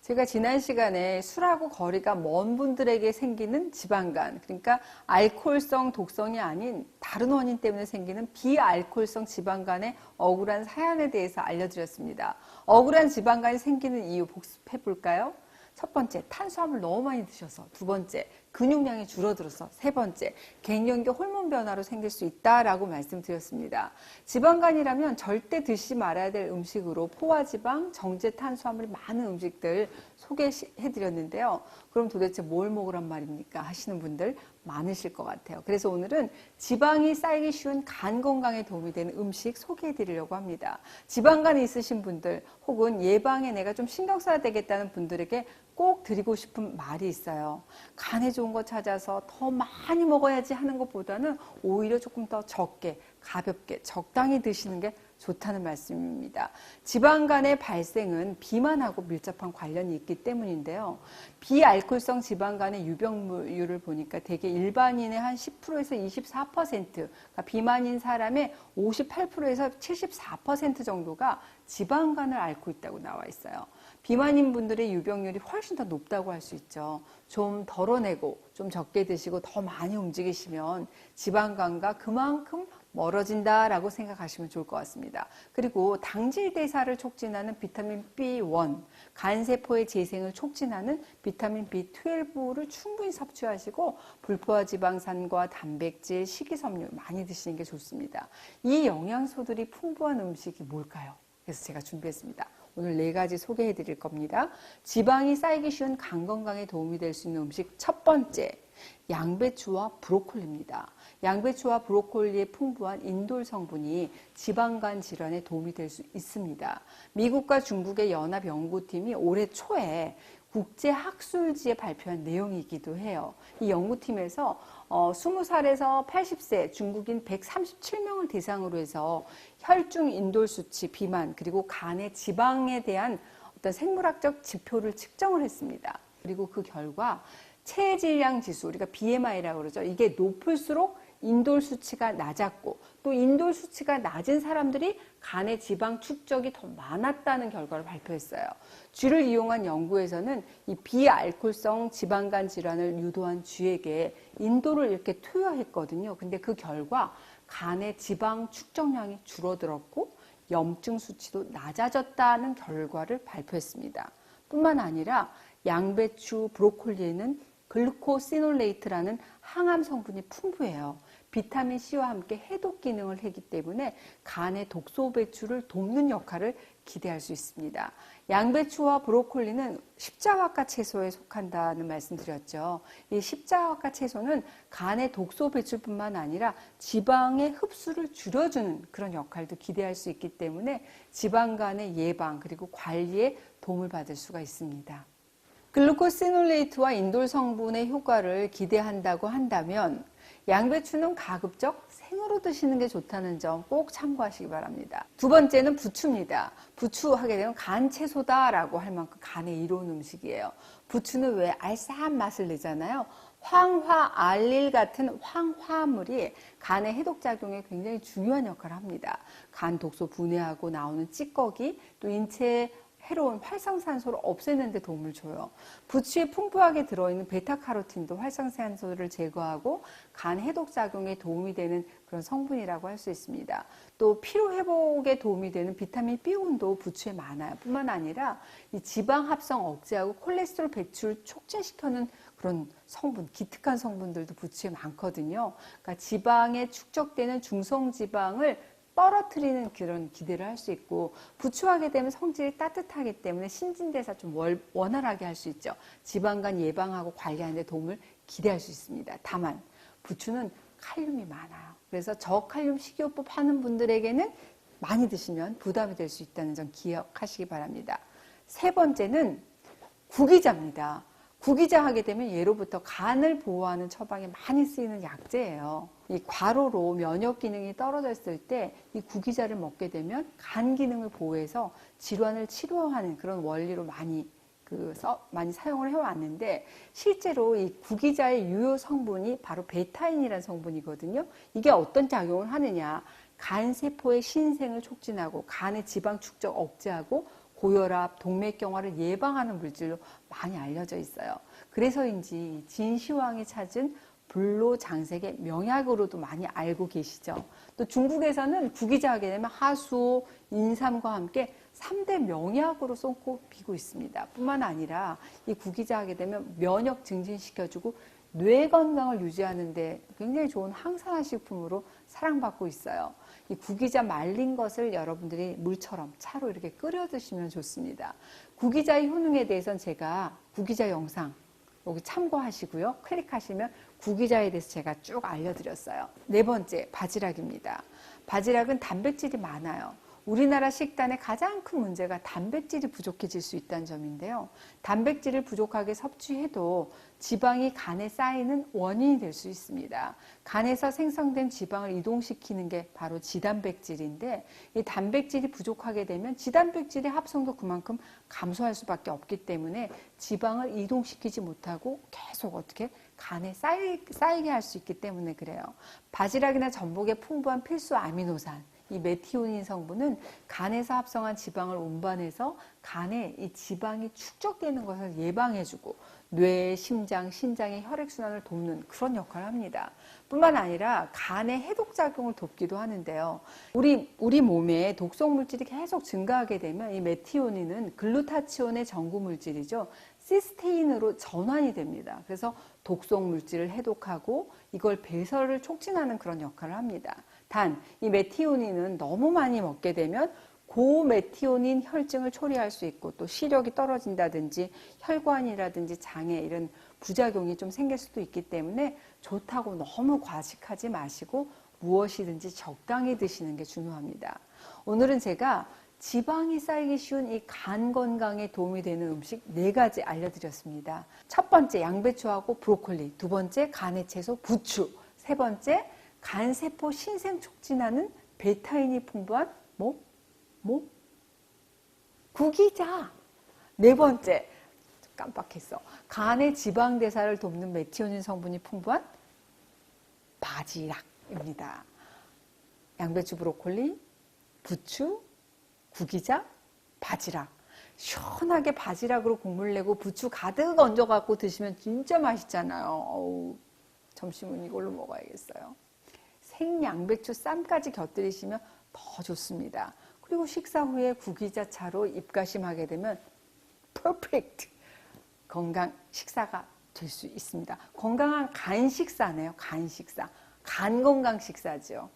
제가 지난 시간에 술하고 거리가 먼 분들에게 생기는 지방간, 그러니까 알코올성 독성이 아닌 다른 원인 때문에 생기는 비알코올성 지방간의 억울한 사연에 대해서 알려드렸습니다. 억울한 지방간이 생기는 이유 복습해 볼까요? 첫 번째, 탄수화물 너무 많이 드셔서. 두 번째, 근육량이 줄어들어서. 세 번째, 갱년기 호르몬 변화로 생길 수 있다라고 말씀드렸습니다. 지방간이라면 절대 드시지 말아야 될 음식으로 포화지방, 정제 탄수화물이 많은 음식들 소개해드렸는데요. 그럼 도대체 뭘 먹으란 말입니까? 하시는 분들 많으실 것 같아요. 그래서 오늘은 지방이 쌓이기 쉬운 간 건강에 도움이 되는 음식 소개해 드리려고 합니다. 지방간이 있으신 분들 혹은 예방에 내가 좀 신경 써야 되겠다는 분들에게 꼭 드리고 싶은 말이 있어요. 간에 좋은 거 찾아서 더 많이 먹어야지 하는 것보다는 오히려 조금 더 적게, 가볍게, 적당히 드시는 게 좋다는 말씀입니다. 지방간의 발생은 비만하고 밀접한 관련이 있기 때문인데요. 비알코올성 지방간의 유병률을 보니까 대개 일반인의 한 10%에서 24%, 그러니까 비만인 사람의 58%에서 74% 정도가 지방간을 앓고 있다고 나와 있어요. 비만인 분들의 유병률이 훨씬 더 높다고 할 수 있죠. 좀 덜어내고 좀 적게 드시고 더 많이 움직이시면 지방간과 그만큼 멀어진다라고 생각하시면 좋을 것 같습니다. 그리고 당질 대사를 촉진하는 비타민 B1, 간세포의 재생을 촉진하는 비타민 B12를 충분히 섭취하시고 불포화 지방산과 단백질, 식이섬유 많이 드시는 게 좋습니다. 이 영양소들이 풍부한 음식이 뭘까요? 그래서 제가 준비했습니다. 오늘 4가지 소개해 드릴 겁니다. 지방이 쌓이기 쉬운 간 건강에 도움이 될 수 있는 음식 첫 번째, 양배추와 브로콜리입니다. 양배추와 브로콜리의 풍부한 인돌 성분이 지방간 질환에 도움이 될 수 있습니다. 미국과 중국의 연합연구팀이 올해 초에 국제학술지에 발표한 내용이기도 해요. 이 연구팀에서 20살에서 80세 중국인 137명을 대상으로 해서 혈중 인돌 수치, 비만, 그리고 간의 지방에 대한 어떤 생물학적 지표를 측정을 했습니다. 그리고 그 결과 체질량 지수, 우리가 BMI라고 그러죠. 이게 높을수록 인돌 수치가 낮았고 또 인돌 수치가 낮은 사람들이 간의 지방 축적이 더 많았다는 결과를 발표했어요. 쥐를 이용한 연구에서는 이 비알코올성 지방간 질환을 유도한 쥐에게 인돌을 이렇게 투여했거든요. 근데 그 결과 간의 지방 축적량이 줄어들었고 염증 수치도 낮아졌다는 결과를 발표했습니다. 뿐만 아니라 양배추, 브로콜리에는 글루코시놀레이트라는 항암 성분이 풍부해요. 비타민C와 함께 해독 기능을 하기 때문에 간의 독소 배출을 돕는 역할을 기대할 수 있습니다. 양배추와 브로콜리는 십자화과 채소에 속한다는 말씀드렸죠. 이 십자화과 채소는 간의 독소 배출뿐만 아니라 지방의 흡수를 줄여주는 그런 역할도 기대할 수 있기 때문에 지방간의 예방 그리고 관리에 도움을 받을 수가 있습니다. 글루코시놀레이트와 인돌 성분의 효과를 기대한다고 한다면 양배추는 가급적 생으로 드시는 게 좋다는 점 꼭 참고하시기 바랍니다. 두 번째는 부추입니다. 부추 하게 되면 간 채소다라고 할 만큼 간에 이로운 음식이에요. 부추는 왜 알싸한 맛을 내잖아요. 황화알릴 같은 황화물이 간의 해독작용에 굉장히 중요한 역할을 합니다. 간 독소 분해하고 나오는 찌꺼기, 또 인체에 해로운 활성산소를 없애는 데 도움을 줘요. 부추에 풍부하게 들어있는 베타카로틴도 활성산소를 제거하고 간 해독작용에 도움이 되는 그런 성분이라고 할 수 있습니다. 또 피로회복에 도움이 되는 비타민 B1도 부추에 많아요. 뿐만 아니라 이 지방 합성 억제하고 콜레스테롤 배출 촉진시켜는 그런 성분, 기특한 성분들도 부추에 많거든요. 그러니까 지방에 축적되는 중성지방을 떨어뜨리는 그런 기대를 할 수 있고 부추하게 되면 성질이 따뜻하기 때문에 신진대사 좀 원활하게 할 수 있죠. 지방간 예방하고 관리하는 데 도움을 기대할 수 있습니다. 다만 부추는 칼륨이 많아요. 그래서 저칼륨 식이요법 하는 분들에게는 많이 드시면 부담이 될 수 있다는 점 기억하시기 바랍니다. 세 번째는 구기자입니다. 구기자 하게 되면 예로부터 간을 보호하는 처방에 많이 쓰이는 약재예요. 이 과로로 면역 기능이 떨어졌을 때 이 구기자를 먹게 되면 간 기능을 보호해서 질환을 치료하는 그런 원리로 많이 사용을 해왔는데 실제로 이 구기자의 유효 성분이 바로 베타인이라는 성분이거든요. 이게 어떤 작용을 하느냐? 간 세포의 신생을 촉진하고 간의 지방 축적 억제하고 고혈압, 동맥경화를 예방하는 물질로 많이 알려져 있어요. 그래서인지 진시황이 찾은 불로장생의 명약으로도 많이 알고 계시죠. 또 중국에서는 구기자하게 되면 하수, 인삼과 함께 3대 명약으로 손꼽히고 있습니다. 뿐만 아니라 이 구기자하게 되면 면역 증진시켜주고 뇌 건강을 유지하는 데 굉장히 좋은 항산화 식품으로 사랑받고 있어요. 이 구기자 말린 것을 여러분들이 물처럼 차로 이렇게 끓여 드시면 좋습니다. 구기자의 효능에 대해서는 제가 구기자 영상 여기 참고하시고요. 클릭하시면 구기자에 대해서 제가 쭉 알려드렸어요. 네 번째, 바지락입니다. 바지락은 단백질이 많아요. 우리나라 식단의 가장 큰 문제가 단백질이 부족해질 수 있다는 점인데요. 단백질을 부족하게 섭취해도 지방이 간에 쌓이는 원인이 될 수 있습니다. 간에서 생성된 지방을 이동시키는 게 바로 지단백질인데 이 단백질이 부족하게 되면 지단백질의 합성도 그만큼 감소할 수밖에 없기 때문에 지방을 이동시키지 못하고 계속 어떻게 간에 쌓이게 할 수 있기 때문에 그래요. 바지락이나 전복에 풍부한 필수 아미노산 이 메티오닌 성분은 간에서 합성한 지방을 운반해서 간에 이 지방이 축적되는 것을 예방해주고 뇌, 심장, 신장의 혈액순환을 돕는 그런 역할을 합니다. 뿐만 아니라 간의 해독작용을 돕기도 하는데요. 우리 몸에 독성 물질이 계속 증가하게 되면 이 메티오닌은 글루타치온의 전구 물질이죠. 시스테인으로 전환이 됩니다. 그래서 독성 물질을 해독하고 이걸 배설을 촉진하는 그런 역할을 합니다. 단, 이 메티오닌은 너무 많이 먹게 되면 고메티오닌 혈증을 초래할 수 있고 또 시력이 떨어진다든지 혈관이라든지 장애 이런 부작용이 좀 생길 수도 있기 때문에 좋다고 너무 과식하지 마시고 무엇이든지 적당히 드시는 게 중요합니다. 오늘은 제가 지방이 쌓이기 쉬운 이 간 건강에 도움이 되는 음식 4가지 알려드렸습니다. 첫 번째 양배추하고 브로콜리, 두 번째 간의 채소 부추, 세 번째 간세포 신생 촉진하는 베타인이 풍부한 구기자. 네 번째 깜빡했어. 간의 지방 대사를 돕는 메티오닌 성분이 풍부한 바지락입니다. 양배추, 브로콜리, 부추, 구기자, 바지락. 시원하게 바지락으로 국물 내고 부추 가득 얹어 갖고 드시면 진짜 맛있잖아요. 어우, 점심은 이걸로 먹어야겠어요. 생양배추 쌈까지 곁들이시면 더 좋습니다. 그리고 식사 후에 구기자 차로 입가심하게 되면 퍼펙트 건강 식사가 될 수 있습니다. 건강한 간 식사네요. 간 식사. 간 건강 식사죠.